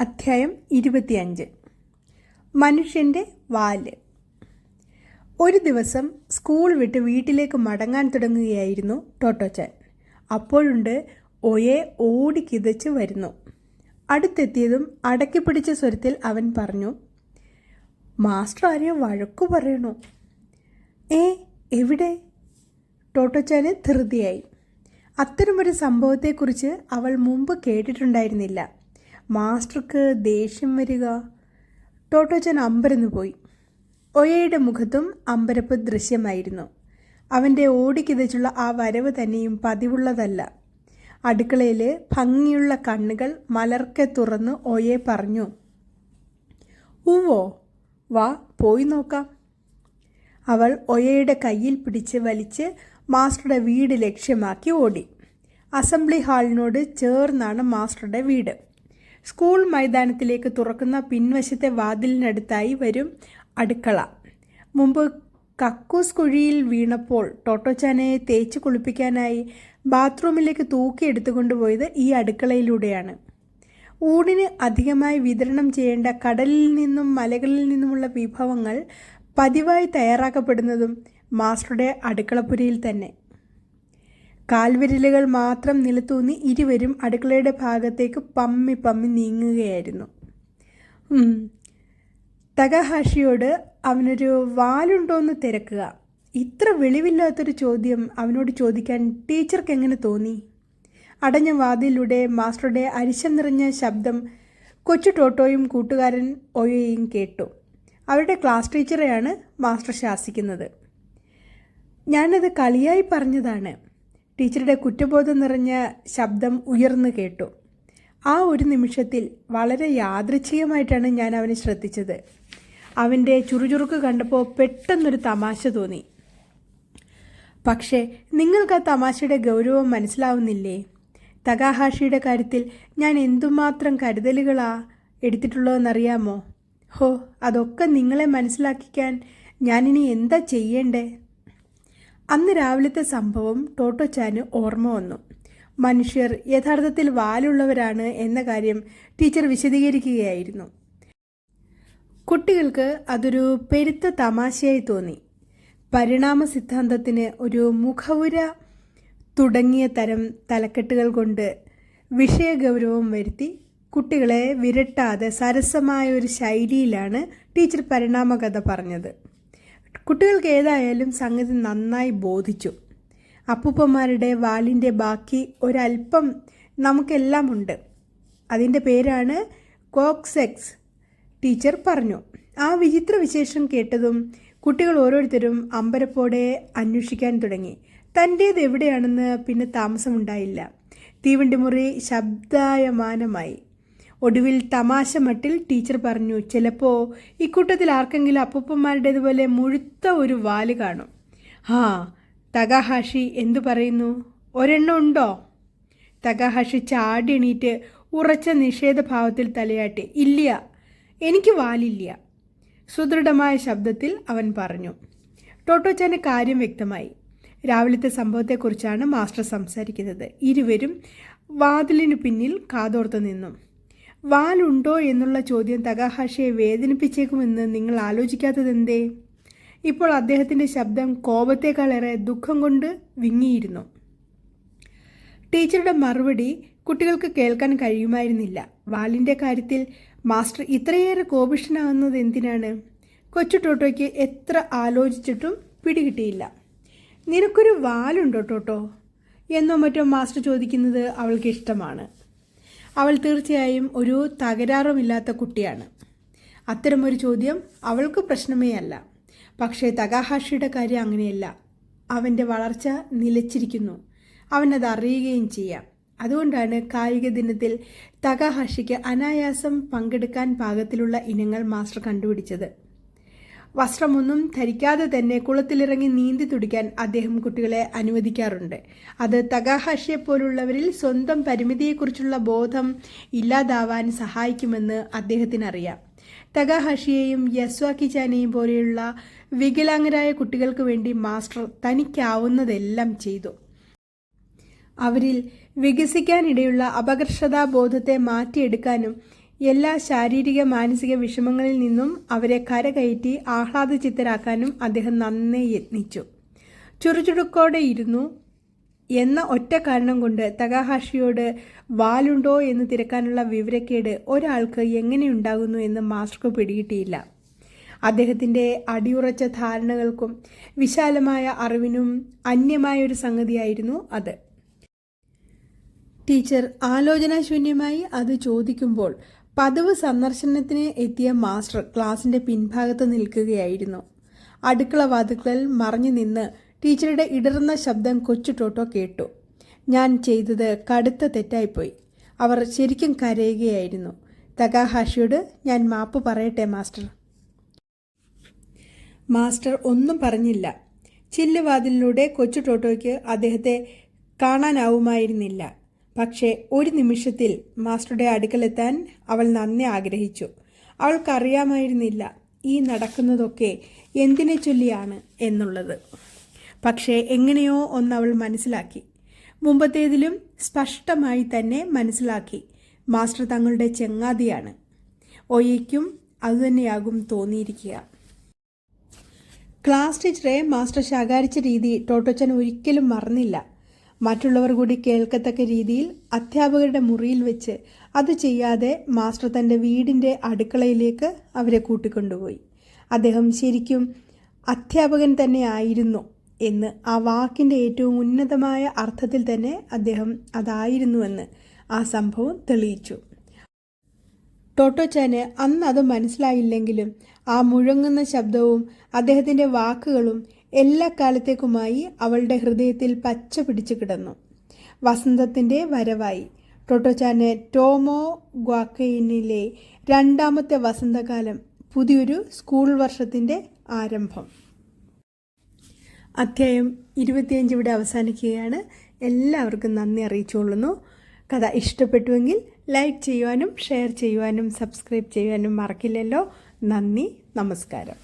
അധ്യായം 25. മനുഷ്യൻ്റെ വാല്. ഒരു ദിവസം സ്കൂൾ വിട്ട് വീട്ടിലേക്ക് മടങ്ങാൻ തുടങ്ങുകയായിരുന്നു ടോട്ടോച്ചാൻ. അപ്പോഴുണ്ട് ഒയെ ഓടിക്കിതച്ച് വരുന്നു. അടുത്തെത്തിയതും അടക്കിപ്പിടിച്ച സ്വരത്തിൽ അവൻ പറഞ്ഞു, മാസ്റ്റർ ആരെയോ വഴക്കു പറയണു. എവിടെ? ടോട്ടോച്ചാന് ധൃതിയായി. അത്തരമൊരു സംഭവത്തെക്കുറിച്ച് അവൾ മുമ്പ് കേട്ടിട്ടുണ്ടായിരുന്നില്ല. മാസ്റ്റർക്ക് ദേഷ്യം വരിക? ടോട്ടോച്ചാൻ അമ്പരന്നു പോയി. ഒയയുടെ മുഖത്തും അമ്പരപ്പ് ദൃശ്യമായിരുന്നു. അവൻ്റെ ഓടിക്കിതച്ചുള്ള ആ വരവ് തന്നെയും പതിവുള്ളതല്ല. അടുക്കളയിൽ ഭംഗിയുള്ള കണ്ണുകൾ മലർക്കെ തുറന്ന് ഒയെ പറഞ്ഞു, ഉവ്വോ, വാ പോയി നോക്കാം. അവൾ ഒയയുടെ കയ്യിൽ പിടിച്ച് വലിച്ച് മാസ്റ്ററുടെ വീട് ലക്ഷ്യമാക്കി ഓടി. അസംബ്ലി ഹാളിനോട് ചേർന്നാണ് മാസ്റ്ററുടെ വീട്. സ്കൂൾ മൈതാനത്തിലേക്ക് തുറക്കുന്ന പിൻവശത്തെ വാതിലിനടുത്തായി വരും അടുക്കള. മുമ്പ് കക്കൂസ് കുഴിയിൽ വീണപ്പോൾ ടോട്ടോച്ചാനെ തേച്ച് കുളിപ്പിക്കാനായി ബാത്റൂമിലേക്ക് തൂക്കിയെടുത്തുകൊണ്ടുപോയത് ഈ അടുക്കളയിലൂടെയാണ്. ഊണിന് അധികമായി വിതരണം ചെയ്യേണ്ട കടലിൽ നിന്നും മലകളിൽ നിന്നുമുള്ള വിഭവങ്ങൾ പതിവായി തയ്യാറാക്കപ്പെടുന്നതും മാസ്റ്ററുടെ അടുക്കളപ്പുരയിൽ തന്നെ. കാൽവിരലുകൾ മാത്രം നിലത്തൂന്നി ഇരുവരും അടുക്കളയുടെ ഭാഗത്തേക്ക് പമ്മി നീങ്ങുകയായിരുന്നു. തകഹാഷിയോട് അവനൊരു വാലുണ്ടോയെന്ന് തിരക്കുക. ഇത്ര വെളിവില്ലാത്തൊരു ചോദ്യം അവനോട് ചോദിക്കാൻ ടീച്ചർക്ക് എങ്ങനെ തോന്നി? അടഞ്ഞ വാതിലൂടെ മാസ്റ്ററുടെ അരിശം നിറഞ്ഞ ശബ്ദം കൊച്ചു ടോട്ടോയും കൂട്ടുകാരൻ ഒയയും കേട്ടു. അവരുടെ ക്ലാസ് ടീച്ചറെയാണ് മാസ്റ്റർ ശാസിക്കുന്നത്. ഞാനത് കളിയായി പറഞ്ഞതാണ്. ടീച്ചറുടെ കുറ്റബോധം നിറഞ്ഞ ശബ്ദം ഉയർന്നു കേട്ടു. ആ ഒരു നിമിഷത്തിൽ വളരെ യാദൃച്ഛികമായിട്ടാണ് ഞാൻ അവനെ ശ്രദ്ധിച്ചത്. അവൻ്റെ ചുറുചുറുക്ക് കണ്ടപ്പോൾ പെട്ടെന്നൊരു തമാശ തോന്നി. പക്ഷേ നിങ്ങൾക്ക് ആ തമാശയുടെ ഗൗരവം മനസ്സിലാവുന്നില്ലേ? തകാഹാഷിയുടെ കാര്യത്തിൽ ഞാൻ എന്തുമാത്രം കരുതലുകളാ എടുത്തിട്ടുള്ളതെന്നറിയാമോ? അതൊക്കെ നിങ്ങളെ മനസ്സിലാക്കിക്കാൻ ഞാനിനി എന്താ ചെയ്യേണ്ടേ? അന്ന് രാവിലത്തെ സംഭവം ടോട്ടോച്ചാന് ഓർമ്മ വന്നു. മനുഷ്യർ യഥാർത്ഥത്തിൽ വാലുള്ളവരാണ് എന്ന കാര്യം ടീച്ചർ വിശദീകരിക്കുകയായിരുന്നു. കുട്ടികൾക്ക് അതൊരു പെരുത്ത തമാശയായി തോന്നി. പരിണാമ സിദ്ധാന്തത്തിന് ഒരു മുഖവുര തുടങ്ങിയ തരം തലക്കെട്ടുകൾ കൊണ്ട് വിഷയഗൗരവം വരുത്തി കുട്ടികളെ വിരട്ടാതെ സരസമായ ഒരു ശൈലിയിലാണ് ടീച്ചർ പരിണാമകഥ പറഞ്ഞത്. കുട്ടികൾക്ക് ഏതായാലും സംഗതി നന്നായി ബോധിച്ചു. അപ്പൂപ്പന്മാരുടെ വാലിൻ്റെ ബാക്കി ഒരല്പം നമുക്കെല്ലാം ഉണ്ട്. അതിൻ്റെ പേരാണ് കോക്സെക്സ്, ടീച്ചർ പറഞ്ഞു. ആ വിചിത്ര വിശേഷം കേട്ടതും കുട്ടികൾ ഓരോരുത്തരും അമ്പരപ്പോടെ അന്വേഷിക്കാൻ തുടങ്ങി. തൻ്റേത് എവിടെയാണെന്ന് പിന്നെ താമസമുണ്ടായില്ല. തീവണ്ടിമുറി ശബ്ദായമാനമായി. ഒടുവിൽ തമാശ മട്ടിൽ ടീച്ചർ പറഞ്ഞു, ചിലപ്പോൾ ഇക്കൂട്ടത്തിൽ ആർക്കെങ്കിലും അപ്പൂപ്പന്മാരുടേതുപോലെ മുഴുത്ത ഒരു വാല് കാണും. തകാഹാഷി എന്തു പറയുന്നു? ഒരെണ്ണം ഉണ്ടോ? തകാഹാഷി ചാടി എണീറ്റ് ഉറച്ച നിഷേധഭാവത്തിൽ തലയാട്ടി. ഇല്ല, എനിക്ക് വാലില്ല, സുദൃഢമായ ശബ്ദത്തിൽ അവൻ പറഞ്ഞു. ടോട്ടോച്ചാൻ്റെ കാര്യം വ്യക്തമായി. രാവിലത്തെ സംഭവത്തെക്കുറിച്ചാണ് മാസ്റ്റർ സംസാരിക്കുന്നത്. ഇരുവരും വാതിലിനു പിന്നിൽ കാതോർത്ത് നിന്നു. വാലുണ്ടോ എന്നുള്ള ചോദ്യം തകാഹാഷിയെ വേദനിപ്പിച്ചേക്കുമെന്ന് നിങ്ങൾ ആലോചിക്കാത്തതെന്തേ? ഇപ്പോൾ അദ്ദേഹത്തിൻ്റെ ശബ്ദം കോപത്തേക്കാളേറെ ദുഃഖം കൊണ്ട് വിങ്ങിയിരുന്നു. ടീച്ചറുടെ മറുപടി കുട്ടികൾക്ക് കേൾക്കാൻ കഴിയുമായിരുന്നില്ല. വാലിൻ്റെ കാര്യത്തിൽ മാസ്റ്റർ ഇത്രയേറെ കോപിഷ്ഠനാകുന്നത് എന്തിനാണ്? കൊച്ചു ടോട്ടോയ്ക്ക് എത്ര ആലോചിച്ചിട്ടും പിടികിട്ടിയില്ല. നിനക്കൊരു വാലുണ്ടോ ടോട്ടോ എന്നോ മറ്റോ മാസ്റ്റർ ചോദിക്കുന്നത് അവൾക്ക് ഇഷ്ടമാണ്. അവൾ തീർച്ചയായും ഒരു തകരാറുമില്ലാത്ത കുട്ടിയാണ്. അത്തരമൊരു ചോദ്യം അവൾക്ക് പ്രശ്നമേ അല്ല. പക്ഷേ തകാഹാഷിയുടെ കാര്യം അങ്ങനെയല്ല. അവൻ്റെ വളർച്ച നിലച്ചിരിക്കുന്നു. അവനത് അറിയുകയും ചെയ്യാം. അതുകൊണ്ടാണ് കായിക ദിനത്തിൽ തകാഹാഷിക്ക് അനായാസം പങ്കെടുക്കാൻ പാകത്തിലുള്ള ഇനങ്ങൾ മാസ്റ്റർ കണ്ടുപിടിച്ചത്. വസ്ത്രമൊന്നും ധരിക്കാതെ തന്നെ കുളത്തിലിറങ്ങി നീന്തി തുടിക്കാൻ അദ്ദേഹം കുട്ടികളെ അനുവദിക്കാറുണ്ട്. അത് തകാഹാഷിയെപ്പോലുള്ളവരിൽ സ്വന്തം പരിമിതിയെക്കുറിച്ചുള്ള ബോധം ഇല്ലാതാവാൻ സഹായിക്കുമെന്ന് അദ്ദേഹത്തിനറിയാം. തകാഹാഷിയെയും യസ്വാക്കിച്ചാനെയും പോലെയുള്ള വികലാംഗരായ കുട്ടികൾക്ക് വേണ്ടി മാസ്റ്റർ തനിക്കാവുന്നതെല്ലാം ചെയ്തു. അവരിൽ വികസിക്കാനിടയുള്ള അപകർഷതാബോധത്തെ മാറ്റിയെടുക്കാനും എല്ലാ ശാരീരിക മാനസിക വിഷമങ്ങളിൽ നിന്നും അവരെ കരകയറ്റി ആഹ്ലാദചിത്തരാക്കാനും അദ്ദേഹം നന്നേ യത്നിച്ചു. ചുറുചുറുക്കോടെ ഇരുന്നു എന്ന ഒറ്റ കാരണം കൊണ്ട് തകാഹാഷിയോട് വാലുണ്ടോ എന്ന് തിരക്കാനുള്ള വിവരക്കേട് ഒരാൾക്ക് എങ്ങനെയുണ്ടാകുന്നു എന്ന് മാസ്റ്റർക്ക് പിടികിട്ടിയില്ല. അദ്ദേഹത്തിൻ്റെ അടിയുറച്ച ധാരണകൾക്കും വിശാലമായ അറിവിനും അന്യമായൊരു സംഗതിയായിരുന്നു അത്. ടീച്ചർ ആലോചനാശൂന്യമായി അത് ചോദിക്കുമ്പോൾ പതിവ് സന്ദർശനത്തിന് എത്തിയ മാസ്റ്റർ ക്ലാസിൻ്റെ പിൻഭാഗത്ത് നിൽക്കുകയായിരുന്നു. അടുക്കള വാതിൽക്കൽ മറഞ്ഞു നിന്ന് ടീച്ചറുടെ ഇടറുന്ന ശബ്ദം കൊച്ചു ടോട്ടോ കേട്ടു. ഞാൻ ചെയ്തത് കടുത്ത തെറ്റായിപ്പോയി. അവർ ശരിക്കും കരയുകയായിരുന്നു. തകാഹാഷിയോട് ഞാൻ മാപ്പ് പറയട്ടെ മാസ്റ്റർ. മാസ്റ്റർ ഒന്നും പറഞ്ഞില്ല. ചില്ലുവാതിലിലൂടെ കൊച്ചു ടോട്ടോയ്ക്ക് അദ്ദേഹത്തെ കാണാനാവുമായിരുന്നില്ല. പക്ഷേ ഒരു നിമിഷത്തിൽ മാസ്റ്ററുടെ അടുക്കലെത്താൻ അവൾ നന്നെ ആഗ്രഹിച്ചു. അവൾക്കറിയാമായിരുന്നില്ല ഈ നടക്കുന്നതൊക്കെ എന്തിനെ ചൊല്ലിയാണ് എന്നുള്ളത്. പക്ഷേ എങ്ങനെയോ ഒന്നവൾ മനസ്സിലാക്കി. മുമ്പത്തേതിലും സ്പഷ്ടമായി തന്നെ മനസ്സിലാക്കി. മാസ്റ്റർ തങ്ങളുടെ ചങ്ങാതിയാണ്. ഒയ്യയ്ക്കും അതുതന്നെയാകും തോന്നിയിരിക്കുക. ക്ലാസ് ടീച്ചറെ മാസ്റ്റർ ശകാരിച്ച രീതി ടോട്ടോച്ചൻ ഒരിക്കലും മറന്നില്ല. മറ്റുള്ളവർ കൂടി കേൾക്കത്തക്ക രീതിയിൽ അധ്യാപകരുടെ മുറിയിൽ വെച്ച് അത് ചെയ്യാതെ മാസ്റ്റർ തൻ്റെ വീടിൻ്റെ അടുക്കളയിലേക്ക് അവരെ കൂട്ടിക്കൊണ്ടുപോയി. അദ്ദേഹം ശരിക്കും അധ്യാപകൻ തന്നെ ആയിരുന്നു എന്ന്, ആ വാക്കിൻ്റെ ഏറ്റവും ഉന്നതമായ അർത്ഥത്തിൽ തന്നെ അദ്ദേഹം അതായിരുന്നുവെന്ന് ആ സംഭവം തെളിയിച്ചു. ടോട്ടോച്ചാന് അന്ന് അത് മനസ്സിലായില്ലെങ്കിലും ആ മുഴങ്ങുന്ന ശബ്ദവും അദ്ദേഹത്തിൻ്റെ വാക്കുകളും എല്ലാ കാലത്തേക്കുമായി അവളുടെ ഹൃദയത്തിൽ പച്ച പിടിച്ചു കിടന്നു. വസന്തത്തിൻ്റെ വരവായി. ടോട്ടോച്ചാന് ടോമോ ഗ്വാക്കയിനിലെ രണ്ടാമത്തെ വസന്തകാലം, പുതിയൊരു സ്കൂൾ വർഷത്തിൻ്റെ ആരംഭം. അധ്യായം 25 ഇവിടെ അവസാനിക്കുകയാണ്. എല്ലാവർക്കും നന്ദി അറിയിച്ചുകൊള്ളുന്നു. കഥ ഇഷ്ടപ്പെട്ടുവെങ്കിൽ ലൈക്ക് ചെയ്യുവാനും ഷെയർ ചെയ്യുവാനും സബ്സ്ക്രൈബ് ചെയ്യുവാനും മറക്കില്ലല്ലോ. നന്ദി, നമസ്കാരം.